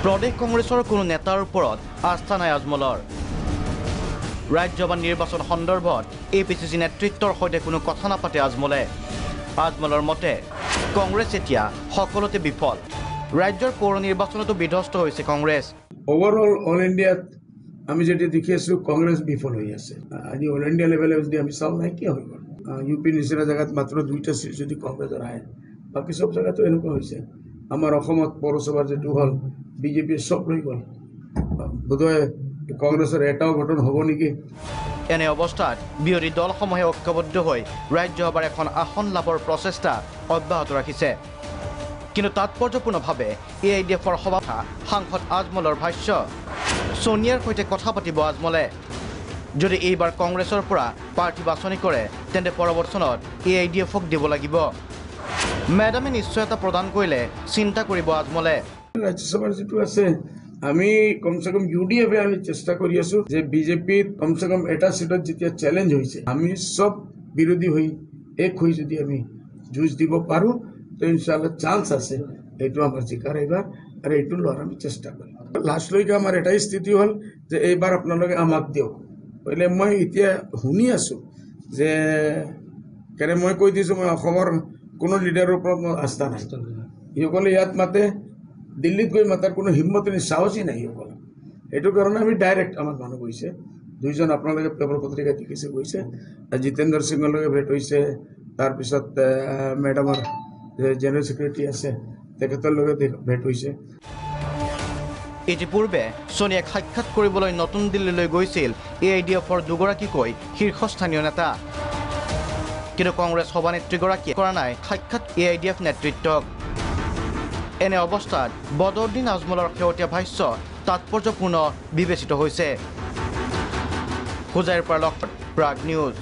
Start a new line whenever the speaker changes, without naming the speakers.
প্ৰদেশ কংগ্ৰেছৰ কোনো নেতাৰ ওপৰত আস্থা নাই আজমলৰ। ৰাজ্যসভা নিৰ্বাচন সন্দৰ্ভত APCC নেতৃত্বৰ সৈতে কোনো কথা নাপাতে আজমলে। আজমলৰ মতে কংগ্ৰেছ এতিয়া সকলোতে বিফল। ৰাজ্যৰ পৌৰ নিৰ্বাচনতো বিধ্বস্ত হৈছে কংগ্ৰেছ।
ওভাৰঅল অল ইণ্ডিয়াত আমি যেটা দেখি আছো কংগ্রেস বিফল হয়ে আছে। আজি অল ইন্ডিয়া লেভেলে যদি আমি চাও নাই কি হৈ গ'ল। ইউপি নিচিনা জায়গাত মাত্র 2টা সিট যদি কংগ্রেসের আহে, বাকি সব জায়গাতো এনেকুৱা হৈছে। আমাৰ অসমত পৌৰসভাৰ যেটো হল বিজেপি সব লৈ গ'ল। বোধহয় কংগ্ৰেছৰ এটাও গঠন হ'ব নেকি।
এনে অৱস্থাত বিৰোধী দলসমূহে ঐক্যবদ্ধ হৈ ৰাজ্যসভাৰ এখন আসন লাভৰ প্ৰচেষ্টা অব্যাহত ৰাখিছে। কিন্তু তাৎপৰ্যপূৰ্ণভাৱে AIDFৰ সভাপতি সাংসদ আজমলৰ ভাষ্য, সোনিয়াৰ সৈতে কথা পাতিব আজমলে। যদি এইবাৰ কংগ্ৰেছৰ পৰা প্ৰাৰ্থী বাছনি কৰে তেন্তে পৰৱৰ্তনত AIDFক দিব লাগিব। মেডামে নিশ্চয়তা প্ৰদান কৰিলে চিন্তা কৰিব আজমলে।
ৰাজ্যসভাৰ যেটো আছে আমি কমসে কম UDF আমি চেষ্টা কৰি আছো যে বিজেপিত কমসে কম এটা সিটত যেতিয়া চ্যালেঞ্জ হৈছে আমি সব বিৰোধী হৈ এক হৈ যদি আমি যুঁজ দিব পাৰো তো ইনশাআল্লাহ চান্স আছে এইটো আমাৰ জিকাৰ এইবাৰ আৰু এইটো লোৱাৰ আমি চেষ্টা কৰিম। লাষ্ট লৈকে আমাৰ এটাই স্থিতি হল যে এইবাৰ আপোনালোকে আমাক দিয়ক। পहिले মই এতিয়া শুনি আছো যে কেনে মই কৈ দিছো মই অসমৰ কোনো লিডাৰৰ ওপৰত মোৰ আস্থা নাই। ইসকলে ইয়াত মাতে, দিল্লীত গৈ মাতাৰ কোনো হিম্মত নাই, সাহসী নাই ইসকল। এইটো কাৰণে আমি ডাইৰেক্ট আমাৰ মানুহ গৈছে। দুইজন আপোনালোকে পেপাৰ পত্ৰিকা দেখিছে গৈছে। জিতেন্দ্ৰ সিঙৰ লগে ভেট হৈছে, তাৰপিছত মেডামৰ জেনেৰেল সেক্ৰেটাৰী আছে তেখেতৰ লগে ভেট হৈছে।
ইতিপূৰ্বে সোনিয়াক সাক্ষাৎ কৰিবলৈ নতুন দিল্লীলৈ গৈছিল AIDFৰ দুগৰাকীকৈ শীৰ্ষস্থানীয় নেতা। কিন্তু কংগ্ৰেছ সভানেত্ৰীগৰাকীয়ে কৰা নাই সাক্ষাৎ AIDF নেতৃত্বক। এনে অৱস্থাত বদৰুদ্দিন আজমলৰ শেহতীয়া ভাষ্য তাৎপৰ্যপূৰ্ণ বিবেচিত হৈছে। হোজাইৰ পৰা প্ৰাগ নিউজ।